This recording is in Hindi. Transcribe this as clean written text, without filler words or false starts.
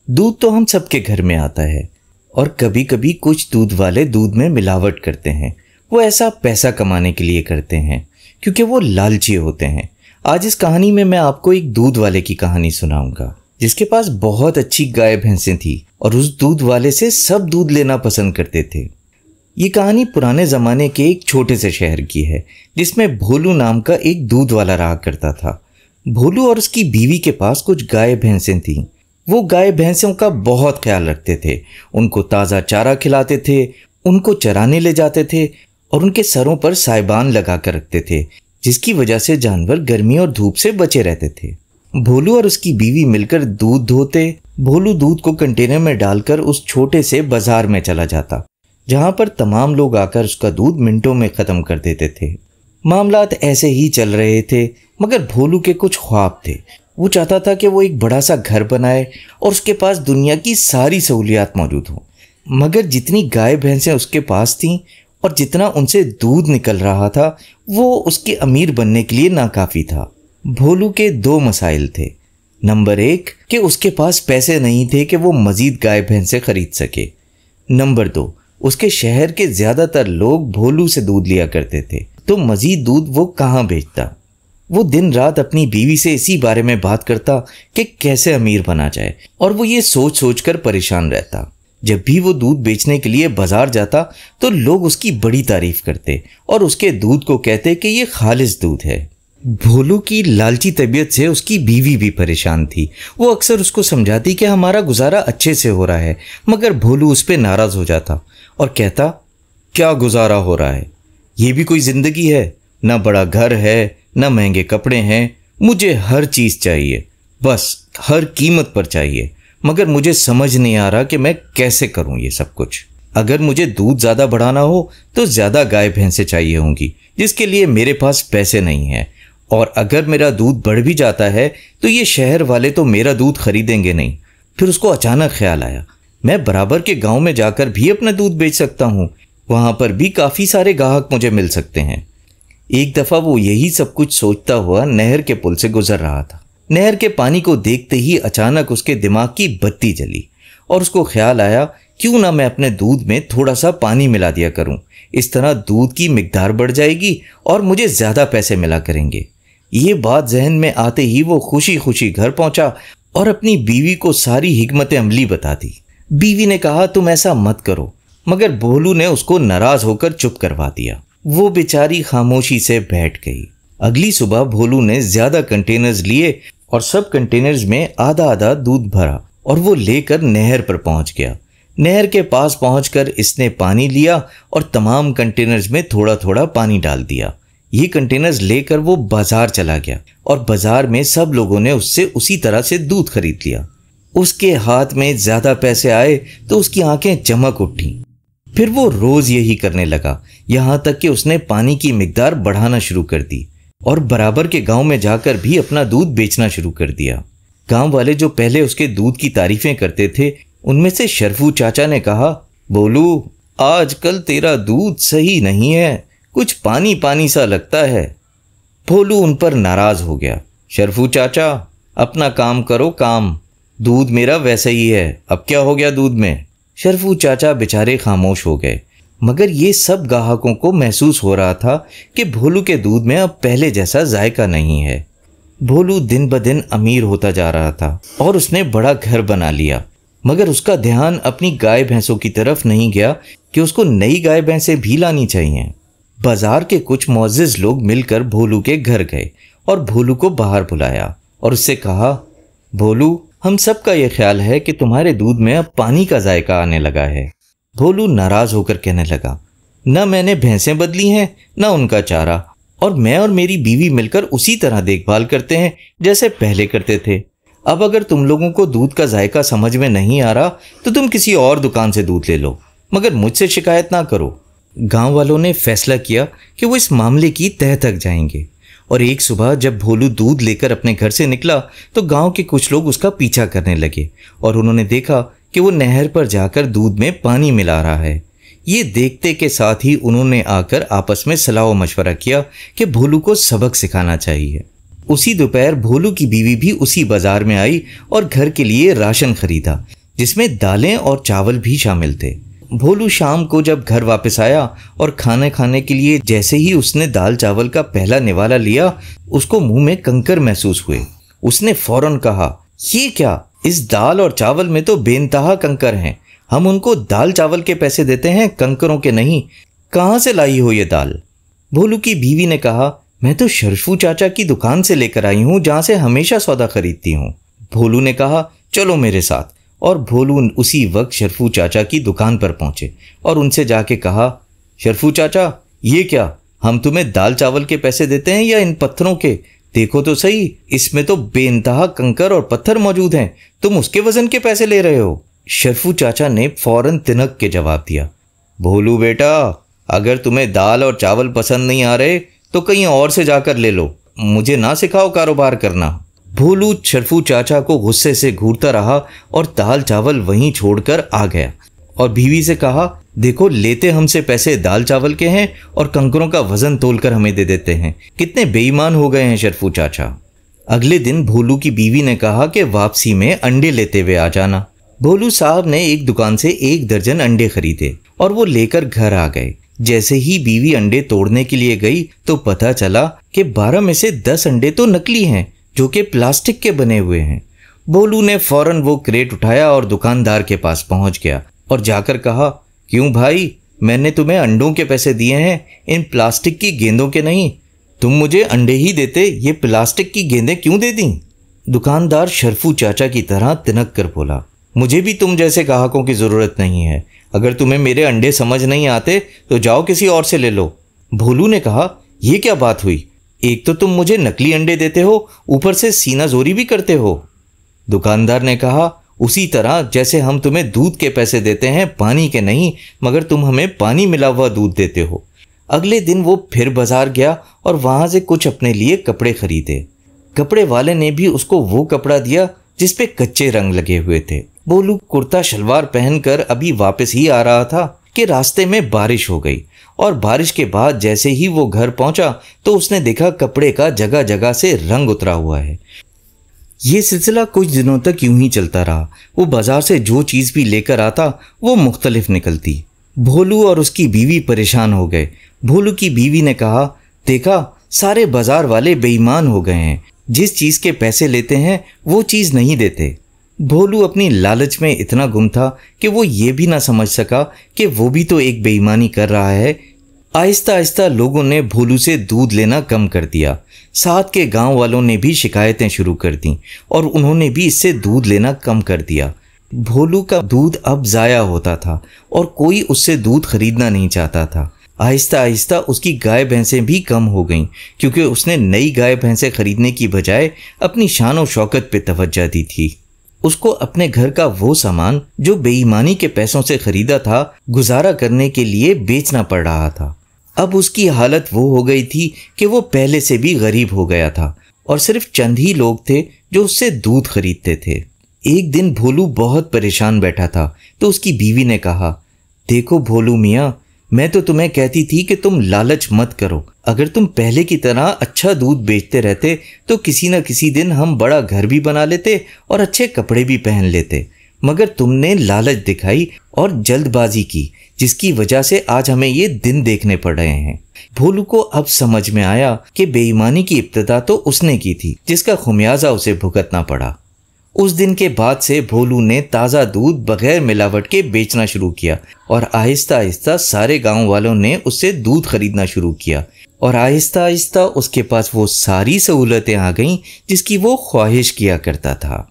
दूध तो हम सबके घर में आता है और कभी कभी कुछ दूध वाले दूध में मिलावट करते हैं। वो ऐसा पैसा कमाने के लिए करते हैं क्योंकि वो लालची होते हैं। आज इस कहानी में मैं आपको एक दूध वाले की कहानी सुनाऊंगा जिसके पास बहुत अच्छी गाय भैंसें थी और उस दूध वाले से सब दूध लेना पसंद करते थे। ये कहानी पुराने ज़माने के एक छोटे से शहर की है जिसमें भोलू नाम का एक दूध वाला रहा करता था। भोलू और उसकी बीवी के पास कुछ गाय भैंसें थीं। वो गाय भैंसों का बहुत ख्याल रखते थे, उनको ताज़ा चारा खिलाते थे, उनको चराने ले जाते थे और उनके सरों पर साइबान लगा कर रखते थे जिसकी वजह से जानवर गर्मी और धूप से बचे रहते थे। भोलू और उसकी बीवी मिलकर दूध धोते। भोलू दूध को कंटेनर में डालकर उस छोटे से बाजार में चला जाता जहां पर तमाम लोग आकर उसका दूध मिनटों में ख़त्म कर देते थे। मामलात ऐसे ही चल रहे थे मगर भोलू के कुछ ख्वाब थे। वो चाहता था कि वो एक बड़ा सा घर बनाए और उसके पास दुनिया की सारी सहूलियात मौजूद हो। मगर जितनी गाय भैंसें उसके पास थीं और जितना उनसे दूध निकल रहा था वो उसके अमीर बनने के लिए नाकाफ़ी था। भोलू के दो मसाइल थे। नंबर 1 कि उसके पास पैसे नहीं थे कि वो मज़ीद गाय भैंसें खरीद सके। नंबर 2 उसके शहर के ज़्यादातर लोग भोलू से दूध लिया करते थे तो मज़ीद दूध वो कहाँ बेचता। वो दिन रात अपनी बीवी से इसी बारे में बात करता कि कैसे अमीर बना जाए और वो ये सोच सोच कर परेशान रहता। जब भी वो दूध बेचने के लिए बाजार जाता तो लोग उसकी बड़ी तारीफ करते और उसके दूध को कहते कि ये खालिस दूध है। भोलू की लालची तबीयत से उसकी बीवी भी परेशान थी। वो अक्सर उसको समझाती कि हमारा गुजारा अच्छे से हो रहा है मगर भोलू उस पर नाराज़ हो जाता और कहता क्या गुजारा हो रहा है, ये भी कोई ज़िंदगी है? ना बड़ा घर है, ना महंगे कपड़े हैं, मुझे हर चीज़ चाहिए, बस हर कीमत पर चाहिए, मगर मुझे समझ नहीं आ रहा कि मैं कैसे करूं ये सब कुछ। अगर मुझे दूध ज़्यादा बढ़ाना हो तो ज़्यादा गाय भैंसें चाहिए होंगी जिसके लिए मेरे पास पैसे नहीं हैं, और अगर मेरा दूध बढ़ भी जाता है तो ये शहर वाले तो मेरा दूध खरीदेंगे नहीं। फिर उसको अचानक ख्याल आया मैं बराबर के गाँव में जाकर भी अपना दूध बेच सकता हूँ, वहाँ पर भी काफ़ी सारे ग्राहक मुझे मिल सकते हैं। एक दफ़ा वो यही सब कुछ सोचता हुआ नहर के पुल से गुजर रहा था। नहर के पानी को देखते ही अचानक उसके दिमाग की बत्ती जली और उसको ख्याल आया क्यों ना मैं अपने दूध में थोड़ा सा पानी मिला दिया करूं। इस तरह दूध की मिकदार बढ़ जाएगी और मुझे ज़्यादा पैसे मिला करेंगे। ये बात जहन में आते ही वो खुशी खुशी घर पहुंचा और अपनी बीवी को सारी हिकमत अमली बता दी। बीवी ने कहा तुम ऐसा मत करो, मगर भोलू ने उसको नाराज़ होकर चुप करवा दिया। वो बेचारी खामोशी से बैठ गई। अगली सुबह भोलू ने ज़्यादा कंटेनर्स लिए और सब कंटेनर्स में आधा आधा दूध भरा और वो लेकर नहर पर पहुंच गया। नहर के पास पहुंचकर इसने पानी लिया और तमाम कंटेनर्स में थोड़ा थोड़ा पानी डाल दिया। ये कंटेनर्स लेकर वो बाजार चला गया और बाजार में सब लोगों ने उससे उसी तरह से दूध खरीद लिया। उसके हाथ में ज़्यादा पैसे आए तो उसकी आंखें चमक उठी। फिर वो रोज़ यही करने लगा, यहाँ तक कि उसने पानी की मिकदार बढ़ाना शुरू कर दी और बराबर के गांव में जाकर भी अपना दूध बेचना शुरू कर दिया। गांव वाले जो पहले उसके दूध की तारीफें करते थे उनमें से शरफू चाचा ने कहा बोलू आजकल तेरा दूध सही नहीं है, कुछ पानी पानी सा लगता है। भोलू उन पर नाराज़ हो गया। शरफू चाचा अपना काम करो काम, दूध मेरा वैसा ही है, अब क्या हो गया दूध में। शरफू चाचा बेचारे खामोश हो गए मगर ये सब ग्राहकों को महसूस हो रहा था कि भोलू के दूध में अब पहले जैसा जायका नहीं है। भोलू दिन ब दिन अमीर होता जा रहा था और उसने बड़ा घर बना लिया मगर उसका ध्यान अपनी गाय भैंसों की तरफ नहीं गया कि उसको नई गाय भैंसें भी लानी चाहिए। बाजार के कुछ मुअज़्ज़िज़ लोग मिलकर भोलू के घर गए और भोलू को बाहर बुलाया और उससे कहा भोलू हम सब का ये ख्याल है कि तुम्हारे दूध में अब पानी का जायका आने लगा है। भोलू नाराज़ होकर कहने लगा न मैंने भैंसें बदली हैं न उनका चारा, और मैं और मेरी बीवी मिलकर उसी तरह देखभाल करते हैं जैसे पहले करते थे। अब अगर तुम लोगों को दूध का जायका समझ में नहीं आ रहा तो तुम किसी और दुकान से दूध ले लो, मगर मुझसे शिकायत ना करो। गांव वालों ने फैसला किया कि वो इस मामले की तह तक जाएंगे और एक सुबह जब भोलू दूध लेकर अपने घर से निकला तो गांव के कुछ लोग उसका पीछा करने लगे और उन्होंने देखा कि वो नहर पर जाकर दूध में पानी मिला रहा है। ये देखते के साथ ही उन्होंने आकर आपस में सलाह व मशवरा किया कि भोलू को सबक सिखाना चाहिए। उसी दोपहर भोलू की बीवी भी उसी बाजार में आई और घर के लिए राशन खरीदा, जिसमें दालें और चावल भी शामिल थे। भोलू शाम को जब घर वापस आया और खाने खाने के लिए जैसे ही उसने दाल चावल का पहला निवाला लिया, उसको मुंह में कंकर महसूस हुए। उसने फौरन कहा, ये क्या, इस दाल और चावल में तो बेनतहा कंकर हैं। हम उनको दाल चावल के पैसे देते हैं, कंकरों के नहीं। कहाँ से लाई हो ये दाल? भोलू की बीवी ने कहा, मैं तो शरफू चाचा की दुकान से लेकर आई हूँ, जहाँ से हमेशा सौदा खरीदती हूँ। भोलू ने कहा, चलो मेरे साथ। और भोलू उसी वक्त शरफू चाचा की दुकान पर पहुंचे और उनसे जाके कहा, शरफू चाचा, ये क्या, हम तुम्हें दाल चावल के पैसे देते हैं या इन पत्थरों के? देखो तो सही, इसमें तो बेइंतहा कंकर और पत्थर मौजूद हैं, तुम उसके वजन के पैसे ले रहे हो। शरफू चाचा ने फौरन तिनक के जवाब दिया, भोलू बेटा, अगर तुम्हें दाल और चावल पसंद नहीं आ रहे तो कहीं और से जाकर ले लो, मुझे ना सिखाओ कारोबार करना। भोलू शरफू चाचा को गुस्से से घूरता रहा और दाल चावल वहीं छोड़कर आ गया और बीवी से कहा, देखो, लेते हमसे पैसे दाल चावल के हैं और कंकरों का वजन तोलकर हमें दे देते हैं। कितने बेईमान हो गए हैं शरफू चाचा। अगले दिन भोलू की बीवी ने कहा कि वापसी में अंडे लेते हुए आ जाना। भोलू साहब ने एक दुकान से 1 दर्जन अंडे खरीदे और वो लेकर घर आ गए। जैसे ही बीवी अंडे तोड़ने के लिए गई तो पता चला कि 12 में से 10 अंडे तो नकली हैं, जो कि प्लास्टिक के बने हुए हैं। भोलू ने फौरन वो क्रेट उठाया और दुकानदार के पास पहुंच गया और जाकर कहा, क्यों भाई, मैंने तुम्हें अंडों के पैसे दिए हैं, इन प्लास्टिक की गेंदों के नहीं। तुम मुझे अंडे ही देते, ये प्लास्टिक की गेंदें क्यों दे दी? दुकानदार शरफू चाचा की तरह तिनक कर बोला, मुझे भी तुम जैसे ग्राहकों की ज़रूरत नहीं है। अगर तुम्हें मेरे अंडे समझ नहीं आते तो जाओ किसी और से ले लो। भोलू ने कहा, यह क्या बात हुई? एक तो तुम मुझे नकली अंडे देते हो, ऊपर से सीना जोरी भी करते हो। दुकानदार ने कहा, उसी तरह जैसे हम तुम्हें दूध के पैसे देते हैं, पानी के नहीं, मगर तुम हमें पानी मिला हुआ दूध देते हो। अगले दिन वो फिर बाजार गया और वहां से कुछ अपने लिए कपड़े खरीदे। कपड़े वाले ने भी उसको वो कपड़ा दिया जिस पे कच्चे रंग लगे हुए थे। भोलू कुर्ता शलवार पहनकर अभी वापस ही आ रहा था कि रास्ते में बारिश हो गई और बारिश के बाद जैसे ही वो घर पहुंचा तो उसने देखा कपड़े का जगह जगह से रंग उतरा हुआ है। ये सिलसिला कुछ दिनों तक यूं ही चलता रहा। वो बाजार से जो चीज़ भी लेकर आता वो मुख्तलिफ निकलती। भोलू और उसकी बीवी परेशान हो गए। भोलू की बीवी ने कहा, देखा, सारे बाजार वाले बेईमान हो गए हैं, जिस चीज़ के पैसे लेते हैं वो चीज़ नहीं देते। भोलू अपनी लालच में इतना गुम था कि वो ये भी ना समझ सका कि वो भी तो एक बेईमानी कर रहा है। आहिस्ता आहिस्ता लोगों ने भोलू से दूध लेना कम कर दिया। साथ के गांव वालों ने भी शिकायतें शुरू कर दी और उन्होंने भी इससे दूध लेना कम कर दिया। भोलू का दूध अब ज़ाया होता था और कोई उससे दूध खरीदना नहीं चाहता था। आहिस्ता आहिस्ता उसकी गाय भैंसें भी कम हो गईं, क्योंकि उसने नई गाय भैंसें खरीदने की बजाय अपनी शान और शौकत पे तवज्जो दी थी। उसको अपने घर का वो सामान जो बेईमानी के पैसों से खरीदा था, गुजारा करने के लिए बेचना पड़ रहा था। अब उसकी हालत वो हो गई थी कि वो पहले से भी गरीब हो गया था और सिर्फ चंद ही लोग थे जो उससे दूध खरीदते थे। एक दिन भोलू बहुत परेशान बैठा था तो उसकी बीवी ने कहा, देखो भोलू मियाँ, मैं तो तुम्हें कहती थी कि तुम लालच मत करो। अगर तुम पहले की तरह अच्छा दूध बेचते रहते तो किसी न किसी दिन हम बड़ा घर भी बना लेते और अच्छे कपड़े भी पहन लेते, मगर तुमने लालच दिखाई और जल्दबाजी की, जिसकी वजह से आज हमें ये दिन देखने पड़ रहे हैं। भोलू को अब समझ में आया कि बेईमानी की इब्तिदा तो उसने की थी, जिसका खुमियाजा उसे भुगतना पड़ा। उस दिन के बाद से भोलू ने ताज़ा दूध बगैर मिलावट के बेचना शुरू किया और आहिस्ता आहिस्ता सारे गांव वालों ने उससे दूध खरीदना शुरू किया और आहिस्ता आहिस्ता उसके पास वो सारी सहूलतें आ गईं जिसकी वो ख्वाहिश किया करता था।